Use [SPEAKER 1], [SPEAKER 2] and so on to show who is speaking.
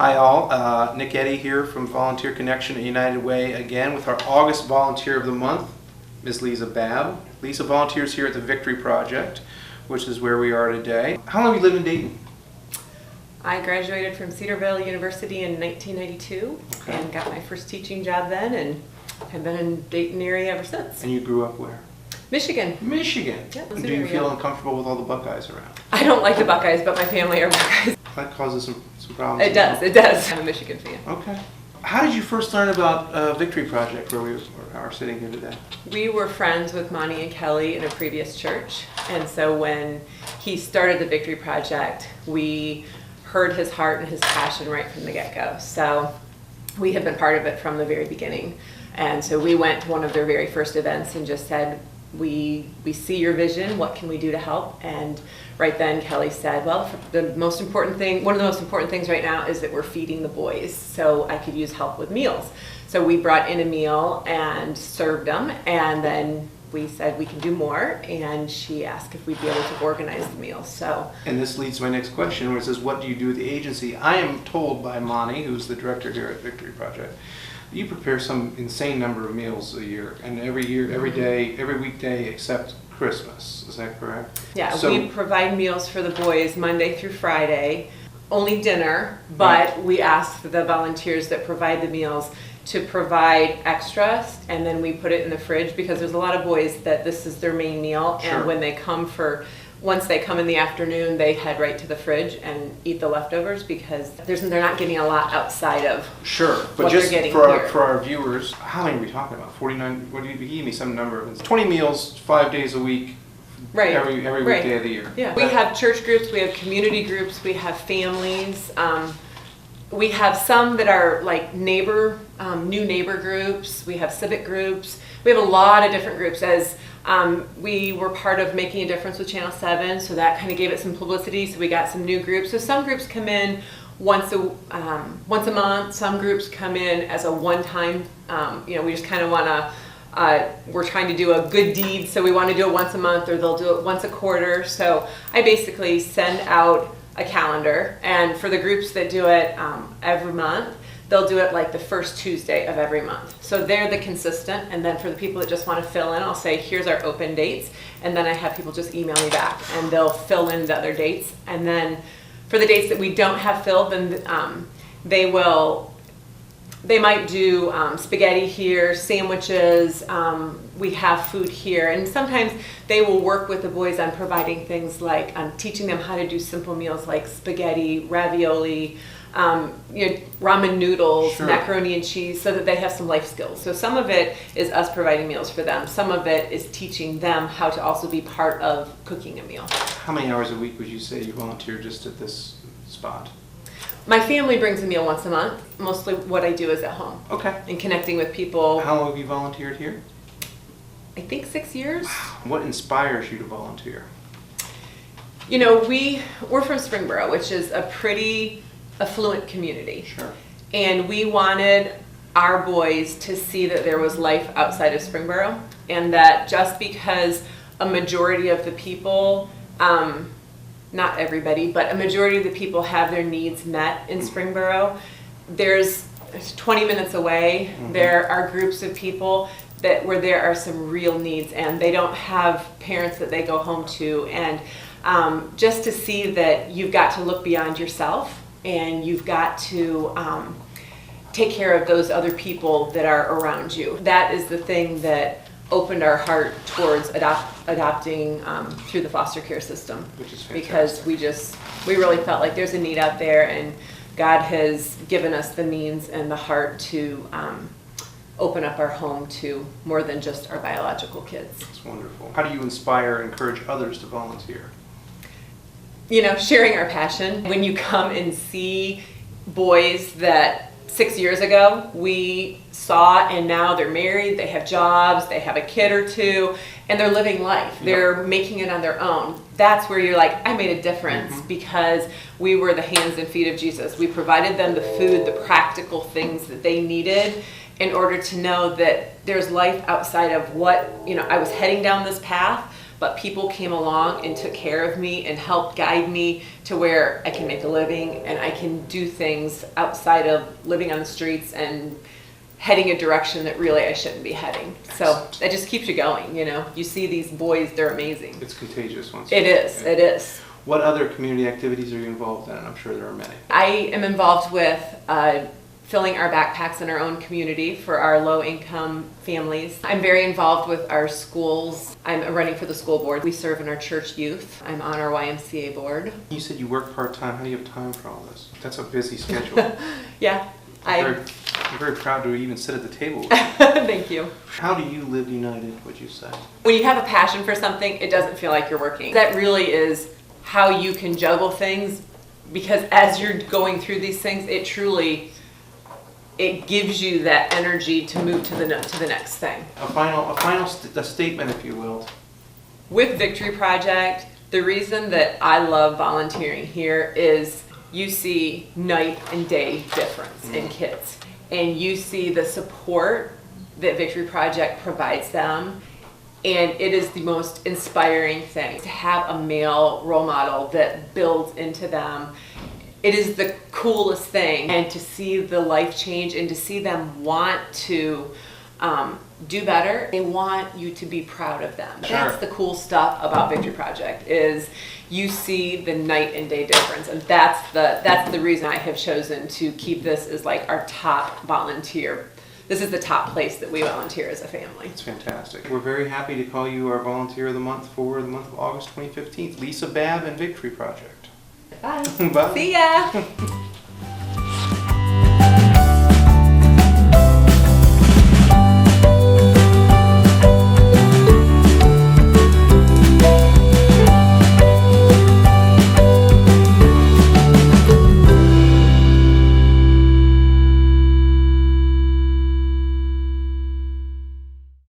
[SPEAKER 1] Hi all, Nick Eddy here from Volunteer Connection at United Way again with our August Volunteer of the Month, Ms. Lisa Babb. Lisa volunteers here at the Victory Project, which is where we are today. How long have you lived in Dayton?
[SPEAKER 2] I graduated from Cedarville University in 1992 and got my first teaching job then, and have been in Dayton area ever since.
[SPEAKER 1] And you grew up where?
[SPEAKER 2] Michigan.
[SPEAKER 1] Michigan?
[SPEAKER 2] Yeah,
[SPEAKER 1] Do you feel uncomfortable with all the Buckeyes around?
[SPEAKER 2] I don't like the Buckeyes, but my family are Buckeyes.
[SPEAKER 1] That causes some problems.
[SPEAKER 2] It does. I'm a Michigan fan.
[SPEAKER 1] Okay. How did you first learn about Victory Project, where we are sitting here today?
[SPEAKER 2] We were friends with Monty and Kelly in a previous church, and so when he started the Victory Project, we heard his heart and his passion right from the get-go. So we have been part of it from the very beginning. And so we went to one of their very first events and just said, we see your vision, what can we do to help? And right then Kelly said, well, one of the most important things right now is that we're feeding the boys, so I could use help with meals. So we brought in a meal and served them, and then we said we can do more, and she asked if we'd be able to organize the meals. So,
[SPEAKER 1] and this leads to my next question, where it says, what do you do with the agency? I am told by Monty, who's the director here at Victory Project, you prepare some insane number of meals a year, and every day, every weekday except Christmas. Is that correct?
[SPEAKER 2] Yeah, so we provide meals for the boys Monday through Friday, only dinner, but we ask the volunteers that provide the meals to provide extras, and then we put it in the fridge, because there's a lot of boys that this is their main meal. Sure. And when they come once they come in the afternoon, they head right to the fridge and eat the leftovers, because they're not getting a lot outside of
[SPEAKER 1] but
[SPEAKER 2] what
[SPEAKER 1] just
[SPEAKER 2] they're getting
[SPEAKER 1] for our viewers, how many are we talking about? 49, what do you give me some number? It's 20 meals, 5 days a week,
[SPEAKER 2] right,
[SPEAKER 1] every weekday of the year.
[SPEAKER 2] Yeah, we have church groups, we have community groups, we have families. We have some that are like new neighbor groups. We have civic groups. We have a lot of different groups, as we were part of Making a Difference with Channel 7, so that kind of gave it some publicity, so we got some new groups. So some groups come in once a month, some groups come in as a one-time, we just kind of want to, we're trying to do a good deed, so we want to do it once a month, or they'll do it once a quarter. So I basically send out a calendar, and for the groups that do it every month, they'll do it like the first Tuesday of every month. So they're the consistent, and then for the people that just want to fill in, I'll say, here's our open dates, and then I have people just email me back, and they'll fill in the other dates. And then for the dates that we don't have filled, then they might do spaghetti here, sandwiches, we have food here, and sometimes they will work with the boys on providing things like teaching them how to do simple meals like spaghetti, ravioli, ramen noodles,
[SPEAKER 1] sure,
[SPEAKER 2] macaroni and cheese, so that they have some life skills. So some of it is us providing meals for them. Some of it is teaching them how to also be part of cooking a meal.
[SPEAKER 1] How many hours a week would you say you volunteer just at this spot?
[SPEAKER 2] My family brings a meal once a month. Mostly what I do is at home. Okay. And connecting with people.
[SPEAKER 1] How long have you volunteered here?
[SPEAKER 2] I think 6 years.
[SPEAKER 1] What inspires you to volunteer?
[SPEAKER 2] We're from Springboro, which is a pretty affluent community.
[SPEAKER 1] Sure.
[SPEAKER 2] And we wanted our boys to see that there was life outside of Springboro, and that just because a majority of the people, not everybody, but a majority of the people have their needs met in Springboro, there's 20 minutes away, there are groups of people where there are some real needs, and they don't have parents that they go home to. And just to see that you've got to look beyond yourself, and you've got to take care of those other people that are around you. That is the thing that opened our heart towards adopting through the foster care system.
[SPEAKER 1] Which is fantastic.
[SPEAKER 2] Because we really felt like there's a need out there, and God has given us the means and the heart to open up our home to more than just our biological kids.
[SPEAKER 1] That's wonderful. How do you inspire and encourage others to volunteer?
[SPEAKER 2] Sharing our passion. When you come and see boys that 6 years ago we saw, and now they're married, they have jobs, they have a kid or two, and they're living life. Yep. They're making it on their own. That's where you're like, I made a difference, because we were the hands and feet of Jesus. We provided them the food, the practical things that they needed in order to know that there's life outside of what, I was heading down this path, but people came along and took care of me and helped guide me to where I can make a living and I can do things outside of living on the streets and heading a direction that really I shouldn't be heading. So that just keeps you going, you know. You see these boys, they're amazing.
[SPEAKER 1] It's contagious once.
[SPEAKER 2] It is, it is.
[SPEAKER 1] What other community activities are you involved in? I'm sure there are many.
[SPEAKER 2] I am involved with filling our backpacks in our own community for our low-income families. I'm very involved with our schools. I'm running for the school board. We serve in our church youth. I'm on our YMCA board.
[SPEAKER 1] You said you work part-time. How do you have time for all this? That's a busy schedule.
[SPEAKER 2] Yeah.
[SPEAKER 1] I'm very proud to even sit at the table with you.
[SPEAKER 2] Thank you.
[SPEAKER 1] How do you live united, would you say?
[SPEAKER 2] When you have a passion for something, it doesn't feel like you're working. That really is how you can juggle things, because as you're going through these things, it gives you that energy to move to the next thing.
[SPEAKER 1] A final statement, if you will.
[SPEAKER 2] With Victory Project, the reason that I love volunteering here is you see night and day difference in kids, and you see the support that Victory Project provides them, and it is the most inspiring thing to have a male role model that builds into them. It is the coolest thing, and to see the life change and to see them want to do better. They want you to be proud of them.
[SPEAKER 1] Sure.
[SPEAKER 2] That's the cool stuff about Victory Project, is you see the night and day difference, and that's the reason I have chosen to keep this as like our top volunteer. This is the top place that we volunteer as a family.
[SPEAKER 1] It's fantastic. We're very happy to call you our Volunteer of the Month for the month of August 2015. Lisa Babb and Victory Project.
[SPEAKER 2] Bye.
[SPEAKER 1] Bye.
[SPEAKER 2] See ya.